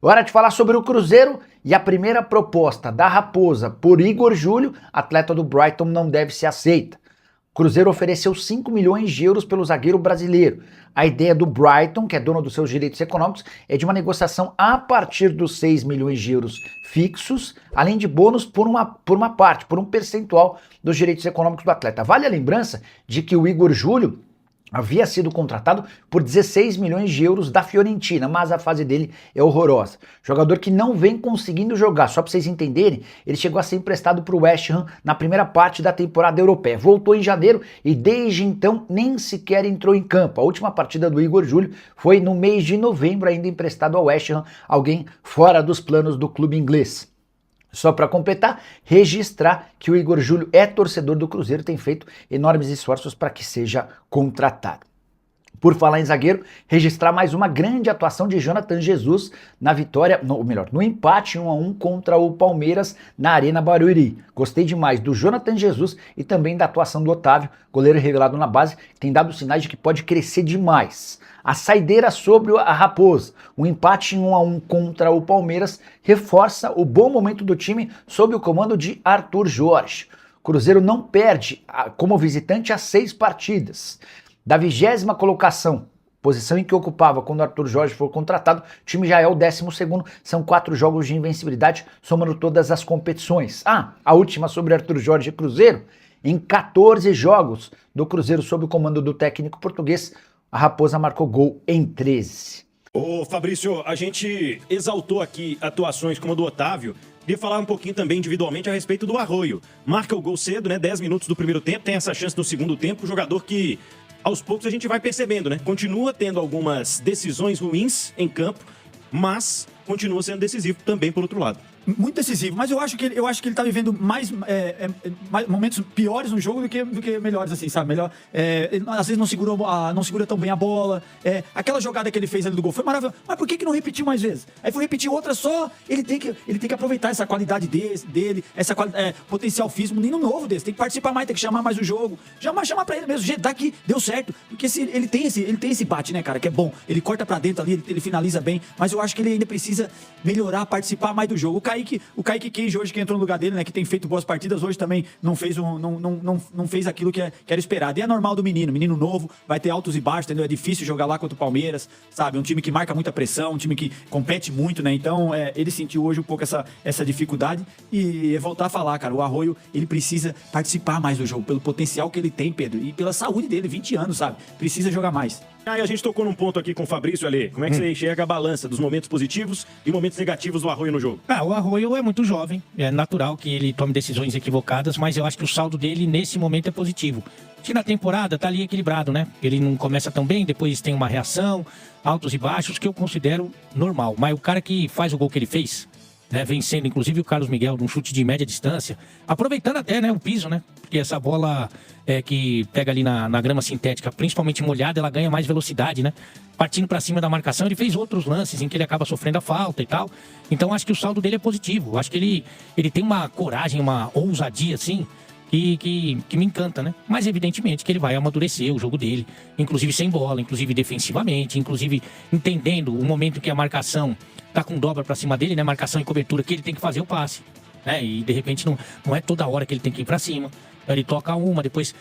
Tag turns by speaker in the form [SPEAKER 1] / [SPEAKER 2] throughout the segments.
[SPEAKER 1] Hora de falar sobre o Cruzeiro e a primeira proposta da Raposa por Igor Júlio, atleta do Brighton, não deve ser aceita. O Cruzeiro ofereceu 5 milhões de euros pelo zagueiro brasileiro. A ideia do Brighton, que é dono dos seus direitos econômicos, é de uma negociação a partir dos 6 milhões de euros fixos, além de bônus por uma parte, por um percentual dos direitos econômicos do atleta. Vale a lembrança de que o Igor Júlio havia sido contratado por 16 milhões de euros da Fiorentina, mas a fase dele é horrorosa. Jogador que não vem conseguindo jogar, só para vocês entenderem, ele chegou a ser emprestado para o West Ham na primeira parte da temporada europeia. Voltou em janeiro e desde então nem sequer entrou em campo. A última partida do Igor Júlio foi no mês de novembro, ainda emprestado ao West Ham, alguém fora dos planos do clube inglês. Só para completar, registrar que o Igor Júlio é torcedor do Cruzeiro, tem feito enormes esforços para que seja contratado. Por falar em zagueiro, registrar mais uma grande atuação de Jonathan Jesus na vitória, no empate 1-1 contra o Palmeiras na Arena Barueri. Gostei demais do Jonathan Jesus e também da atuação do Otávio, goleiro revelado na base, que tem dado sinais de que pode crescer demais. A saideira sobre a Raposa, o empate 1-1 contra o Palmeiras, reforça o bom momento do time sob o comando de Arthur Jorge. O Cruzeiro não perde como visitante há 6 partidas. Da 20ª colocação, posição em que ocupava quando Arthur Jorge foi contratado, o time já é o 12º, são 4 jogos de invencibilidade, somando todas as competições. A última sobre Arthur Jorge e Cruzeiro, em 14 jogos do Cruzeiro sob o comando do técnico português, a Raposa marcou gol em 13.
[SPEAKER 2] Ô Fabrício, a gente exaltou aqui atuações como a do Otávio. Queria falar um pouquinho também individualmente a respeito do Arroio. Marca o gol cedo, né? 10 minutos do primeiro tempo, tem essa chance no segundo tempo. O jogador que, aos poucos, a gente vai percebendo, né? Continua tendo algumas decisões ruins em campo, mas continua sendo decisivo também por outro lado.
[SPEAKER 3] Muito decisivo, mas eu acho que ele tá vivendo mais momentos piores no jogo do que melhores, assim, sabe? Melhor, ele, às vezes não segura tão bem a bola. Aquela jogada que ele fez ali do gol foi maravilhosa. Mas por que não repetiu mais vezes? Aí foi repetir outra só. Ele tem que aproveitar essa qualidade dele, essa potencial físico, menino novo desse. Tem que participar mais, tem que chamar mais o jogo. Chamar pra ele mesmo. Gente, daqui deu certo. Porque ele tem esse bate, né, cara? Que é bom. Ele corta pra dentro ali, ele finaliza bem. Mas eu acho que ele ainda precisa melhorar, participar mais do jogo. O Kaique Queijo hoje que entrou no lugar dele, né, que tem feito boas partidas, hoje também não fez aquilo que era esperado. E é normal do menino novo, vai ter altos e baixos, entendeu? É difícil jogar lá contra o Palmeiras, sabe? Um time que marca muita pressão, um time que compete muito, né? Então, ele sentiu hoje um pouco essa dificuldade e voltar a falar, cara, o Arroio, ele precisa participar mais do jogo, pelo potencial que ele tem, Pedro, e pela saúde dele, 20 anos, sabe? Precisa jogar mais.
[SPEAKER 2] Aí a gente tocou num ponto aqui com o Fabrício ali. Como é que você enxerga a balança dos momentos positivos e momentos negativos do Arroio no jogo?
[SPEAKER 4] O Arroio é muito jovem, é natural que ele tome decisões equivocadas, mas eu acho que o saldo dele nesse momento é positivo. Que na temporada tá ali equilibrado, né? Ele não começa tão bem, depois tem uma reação, altos e baixos, que eu considero normal. Mas o cara que faz o gol que ele fez, né, vencendo inclusive o Carlos Miguel num chute de média distância, aproveitando até, né, o piso, né? Porque essa bola que pega ali na grama sintética, principalmente molhada, ela ganha mais velocidade, né? Partindo para cima da marcação, ele fez outros lances em que ele acaba sofrendo a falta e tal. Então acho que o saldo dele é positivo. Acho que ele tem uma coragem, uma ousadia assim, que me encanta, né? Mas evidentemente que ele vai amadurecer o jogo dele, inclusive sem bola, inclusive defensivamente, inclusive entendendo o momento que a marcação tá com dobra pra cima dele, né? Marcação e cobertura, que ele tem que fazer o passe, né? E de repente não é toda hora que ele tem que ir pra cima. Então ele toca uma, depois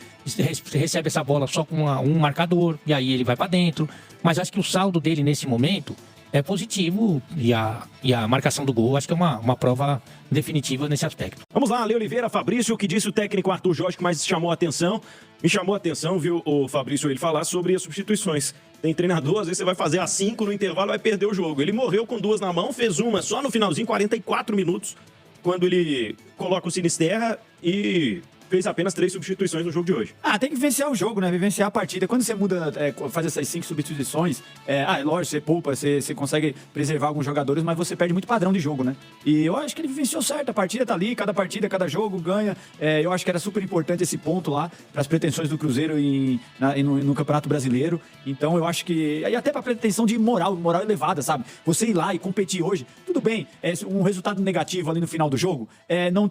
[SPEAKER 4] recebe essa bola só com um marcador, e aí ele vai pra dentro. Mas acho que o saldo dele nesse momento é positivo, e a marcação do gol acho que é uma prova definitiva nesse aspecto.
[SPEAKER 2] Vamos lá, Ale Oliveira, Fabrício, o que disse o técnico Arthur Jorge que mais chamou a atenção? Me chamou a atenção, viu, o Fabrício, ele falar sobre as substituições. Tem treinador, às vezes você vai fazer as 5 no intervalo, vai perder o jogo. Ele morreu com 2 na mão, fez uma só no finalzinho, 44 minutos, quando ele coloca o Sinisterra e fez apenas 3 substituições no jogo de hoje.
[SPEAKER 3] Tem que vivenciar o jogo, né? Vivenciar a partida. Quando você muda, faz essas 5 substituições, lógico, você poupa, você consegue preservar alguns jogadores, mas você perde muito padrão de jogo, né? E eu acho que ele vivenciou certo. A partida tá ali, cada partida, cada jogo ganha. Eu acho que era super importante esse ponto lá, para as pretensões do Cruzeiro no Campeonato Brasileiro. Então eu acho que... E até pra pretensão de moral elevada, sabe? Você ir lá e competir hoje, tudo bem, um resultado negativo ali no final do jogo,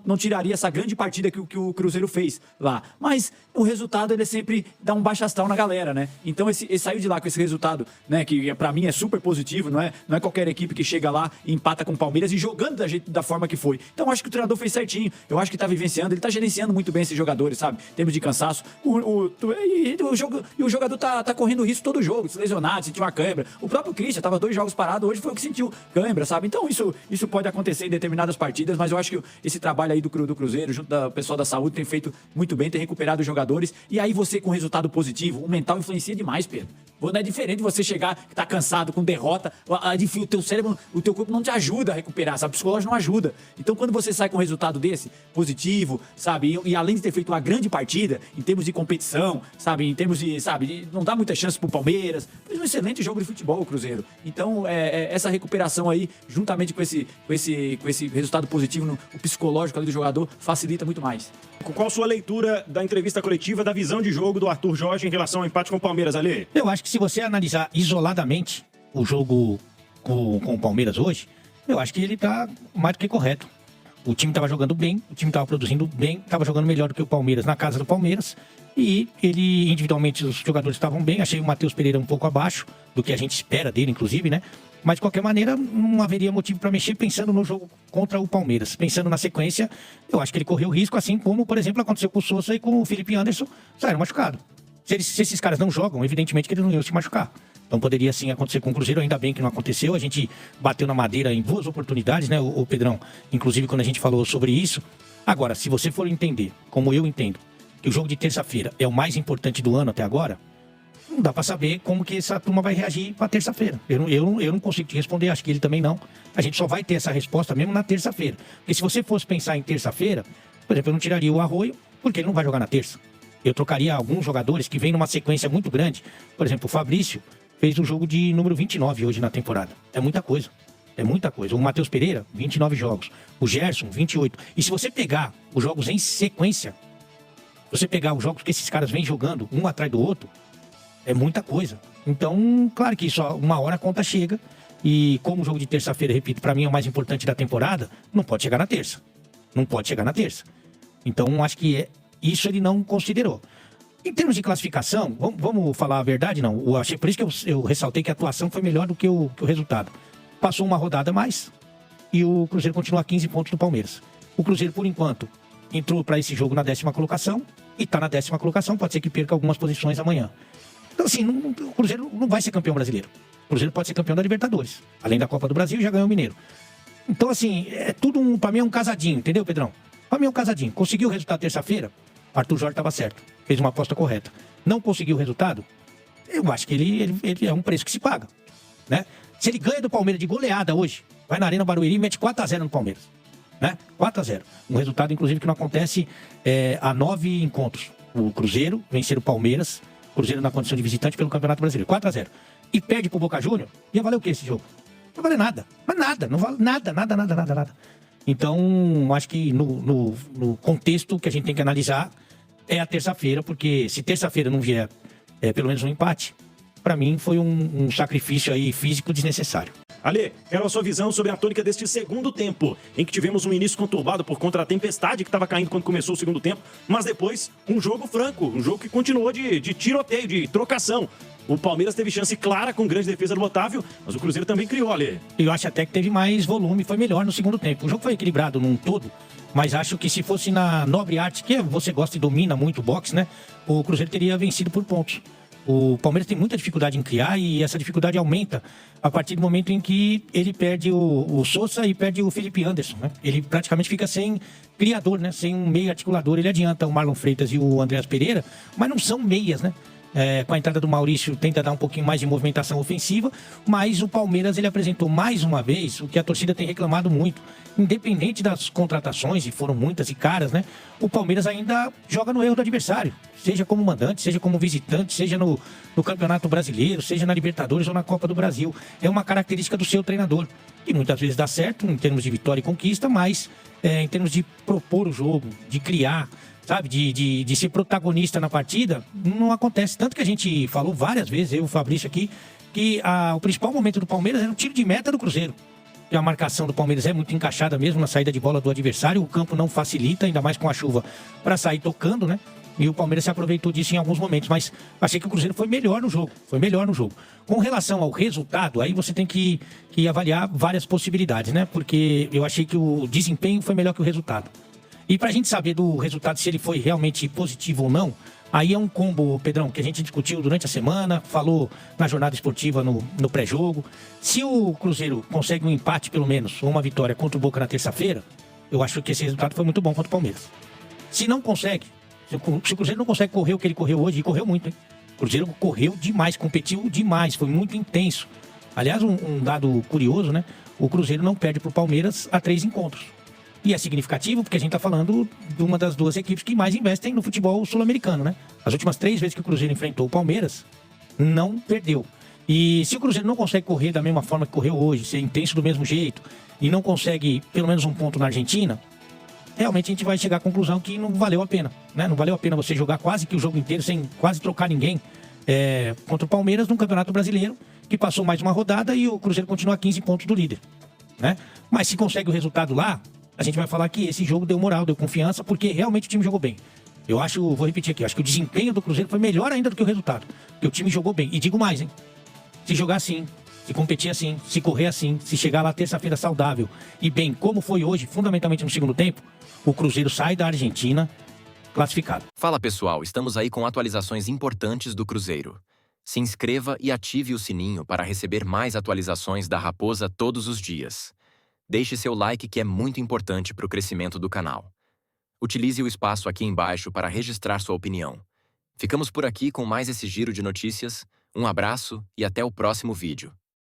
[SPEAKER 3] não tiraria essa grande partida que o Cruzeiro Cruzeiro fez lá. Mas o resultado, ele sempre dá um baixo astral na galera, né? Então, ele saiu de lá com esse resultado, né? Que pra mim é super positivo, não é qualquer equipe que chega lá e empata com o Palmeiras e jogando da forma que foi. Então, eu acho que o treinador fez certinho. Eu acho que tá vivenciando, ele tá gerenciando muito bem esses jogadores, sabe? Em termos de cansaço. O jogador tá correndo risco todo jogo, se lesionado, sentiu uma câimbra. O próprio Christian tava 2 jogos parado, hoje foi o que sentiu câimbra, sabe? Então, isso pode acontecer em determinadas partidas, mas eu acho que esse trabalho aí do Cruzeiro, junto do pessoal da saúde, tem feito muito bem, tem recuperado os jogadores. E aí você, com resultado positivo, o mental influencia demais, Pedro. Não é diferente você chegar, que tá cansado, com derrota, o teu cérebro, o teu corpo não te ajuda a recuperar, sabe? O psicológico não ajuda. Então, quando você sai com um resultado desse, positivo, sabe? E além de ter feito uma grande partida, em termos de competição, sabe? Em termos de, sabe? Não dá muita chance pro Palmeiras. Fez um excelente jogo de futebol, o Cruzeiro. Então, essa recuperação aí, juntamente com esse resultado positivo o psicológico ali do jogador, facilita muito mais.
[SPEAKER 2] Qual a sua leitura da entrevista coletiva, da visão de jogo do Arthur Jorge em relação ao empate com o Palmeiras, Ale?
[SPEAKER 4] Eu acho que se você analisar isoladamente o jogo com o Palmeiras hoje, eu acho que ele tá mais do que correto. O time estava jogando bem, o time estava produzindo bem, estava jogando melhor do que o Palmeiras na casa do Palmeiras. E ele, individualmente, os jogadores estavam bem. Achei o Matheus Pereira um pouco abaixo do que a gente espera dele, inclusive, né? Mas, de qualquer maneira, não haveria motivo para mexer pensando no jogo contra o Palmeiras. Pensando na sequência, eu acho que ele correu risco, assim como, por exemplo, aconteceu com o Sousa e com o Felipe Anderson, saíram machucados. Se esses caras não jogam, evidentemente que eles não iam se machucar. Então poderia sim acontecer com o Cruzeiro, ainda bem que não aconteceu. A gente bateu na madeira em 2 oportunidades, né, o Pedrão? Inclusive quando a gente falou sobre isso. Agora, se você for entender, como eu entendo, que o jogo de terça-feira é o mais importante do ano até agora, não dá pra saber como que essa turma vai reagir pra terça-feira. Eu não consigo te responder, acho que ele também não. A gente só vai ter essa resposta mesmo na terça-feira. Porque se você fosse pensar em terça-feira, por exemplo, eu não tiraria o Arroio, porque ele não vai jogar na terça. Eu trocaria alguns jogadores que vêm numa sequência muito grande. Por exemplo, o Fabrício fez o jogo de número 29 hoje na temporada. É muita coisa. É muita coisa. O Matheus Pereira, 29 jogos. O Gerson, 28. E se você pegar os jogos em sequência, você pegar os jogos que esses caras vêm jogando um atrás do outro, é muita coisa. Então, claro que só uma hora a conta chega. E como o jogo de terça-feira, repito, pra mim é o mais importante da temporada, não pode chegar na terça. Não pode chegar na terça. Então, acho que isso ele não considerou. Em termos de classificação, vamos falar a verdade, não. Eu achei, por isso que eu ressaltei que a atuação foi melhor do que o resultado. Passou uma rodada a mais e o Cruzeiro continua a 15 pontos do Palmeiras. O Cruzeiro, por enquanto, entrou para esse jogo na 10ª colocação e está na 10ª colocação. Pode ser que perca algumas posições amanhã. Então, assim, o Cruzeiro não vai ser campeão brasileiro. O Cruzeiro pode ser campeão da Libertadores. Além da Copa do Brasil, já ganhou o Mineiro. Então, assim, é tudo, pra mim, é um casadinho, entendeu, Pedrão? Pra mim é um casadinho. Conseguiu o resultado terça-feira, Arthur Jorge estava certo. Fez uma aposta correta. Não conseguiu o resultado, eu acho que ele é um preço que se paga, né? Se ele ganha do Palmeiras de goleada hoje, vai na Arena Barueri e mete 4-0 no Palmeiras, né? 4-0. Um resultado, inclusive, que não acontece há 9 encontros. O Cruzeiro vencer o Palmeiras, Cruzeiro na condição de visitante pelo Campeonato Brasileiro. 4-0. E perde pro Boca Júnior, ia valer o que esse jogo? Não vai valer nada. Mas nada, não vale nada. Então, acho que no contexto que a gente tem que analisar é a terça-feira, porque se terça-feira não vier pelo menos um empate, para mim foi um sacrifício aí físico desnecessário.
[SPEAKER 2] Ale, quero a sua visão sobre a tônica deste segundo tempo, em que tivemos um início conturbado por conta da tempestade que estava caindo quando começou o segundo tempo, mas depois um jogo franco, um jogo que continuou de tiroteio, de trocação. O Palmeiras teve chance clara com grande defesa do Otávio, mas o Cruzeiro também criou, Ale.
[SPEAKER 4] Eu acho até que teve mais volume, foi melhor no segundo tempo. O jogo foi equilibrado num todo, mas acho que se fosse na nobre arte, que você gosta e domina muito o boxe, né? O Cruzeiro teria vencido por pontos. O Palmeiras tem muita dificuldade em criar e essa dificuldade aumenta a partir do momento em que ele perde o Sousa e perde o Felipe Anderson, né? Ele praticamente fica sem criador, né? Sem um meio articulador. Ele adianta o Marlon Freitas e o Andreas Pereira, mas não são meias, né? Com a entrada do Maurício tenta dar um pouquinho mais de movimentação ofensiva, mas o Palmeiras ele apresentou mais uma vez o que a torcida tem reclamado muito. Independente das contratações, e foram muitas e caras, né? O Palmeiras ainda joga no erro do adversário, seja como mandante, seja como visitante, seja no Campeonato Brasileiro, seja na Libertadores ou na Copa do Brasil. É uma característica do seu treinador, que muitas vezes dá certo em termos de vitória e conquista, mas em termos de propor o jogo, de criar, sabe, de ser protagonista na partida, não acontece. Tanto que a gente falou várias vezes, eu e o Fabrício aqui, que o principal momento do Palmeiras era o tiro de meta do Cruzeiro. que a marcação do Palmeiras é muito encaixada mesmo na saída de bola do adversário, o campo não facilita, ainda mais com a chuva, para sair tocando, né? E o Palmeiras se aproveitou disso em alguns momentos, mas achei que o Cruzeiro foi melhor no jogo, Com relação ao resultado, aí você tem que avaliar várias possibilidades, né? Porque eu achei que o desempenho foi melhor que o resultado. E pra gente saber do resultado, se ele foi realmente positivo ou não, aí é um combo, Pedrão, que a gente discutiu durante a semana, falou na jornada esportiva no pré-jogo. Se o Cruzeiro consegue um empate, pelo menos, ou uma vitória contra o Boca na terça-feira, eu acho que esse resultado foi muito bom contra o Palmeiras. Se não consegue, se o Cruzeiro não consegue correr o que ele correu hoje, e correu muito, hein? O Cruzeiro correu demais, competiu demais, foi muito intenso. Aliás, um dado curioso, né? O Cruzeiro não perde pro Palmeiras há 3 encontros. E é significativo porque a gente está falando de uma das 2 equipes que mais investem no futebol sul-americano, né? As últimas 3 vezes que o Cruzeiro enfrentou o Palmeiras, não perdeu. E se o Cruzeiro não consegue correr da mesma forma que correu hoje, ser intenso do mesmo jeito, e não consegue pelo menos um ponto na Argentina, realmente a gente vai chegar à conclusão que não valeu a pena, né? Não valeu a pena você jogar quase que o jogo inteiro sem quase trocar ninguém contra o Palmeiras num Campeonato Brasileiro, que passou mais uma rodada e o Cruzeiro continua a 15 pontos do líder, né? Mas se consegue o resultado lá, a gente vai falar que esse jogo deu moral, deu confiança, porque realmente o time jogou bem. Eu acho, vou repetir aqui, acho que o desempenho do Cruzeiro foi melhor ainda do que o resultado, porque o time jogou bem. E digo mais, hein? Se jogar assim, se competir assim, se correr assim, se chegar lá terça-feira saudável e bem como foi hoje, fundamentalmente no segundo tempo, o Cruzeiro sai da Argentina classificado.
[SPEAKER 5] Fala pessoal, estamos aí com atualizações importantes do Cruzeiro. Se inscreva e ative o sininho para receber mais atualizações da Raposa todos os dias. Deixe seu like que é muito importante para o crescimento do canal. Utilize o espaço aqui embaixo para registrar sua opinião. Ficamos por aqui com mais esse giro de notícias. Um abraço e até o próximo vídeo.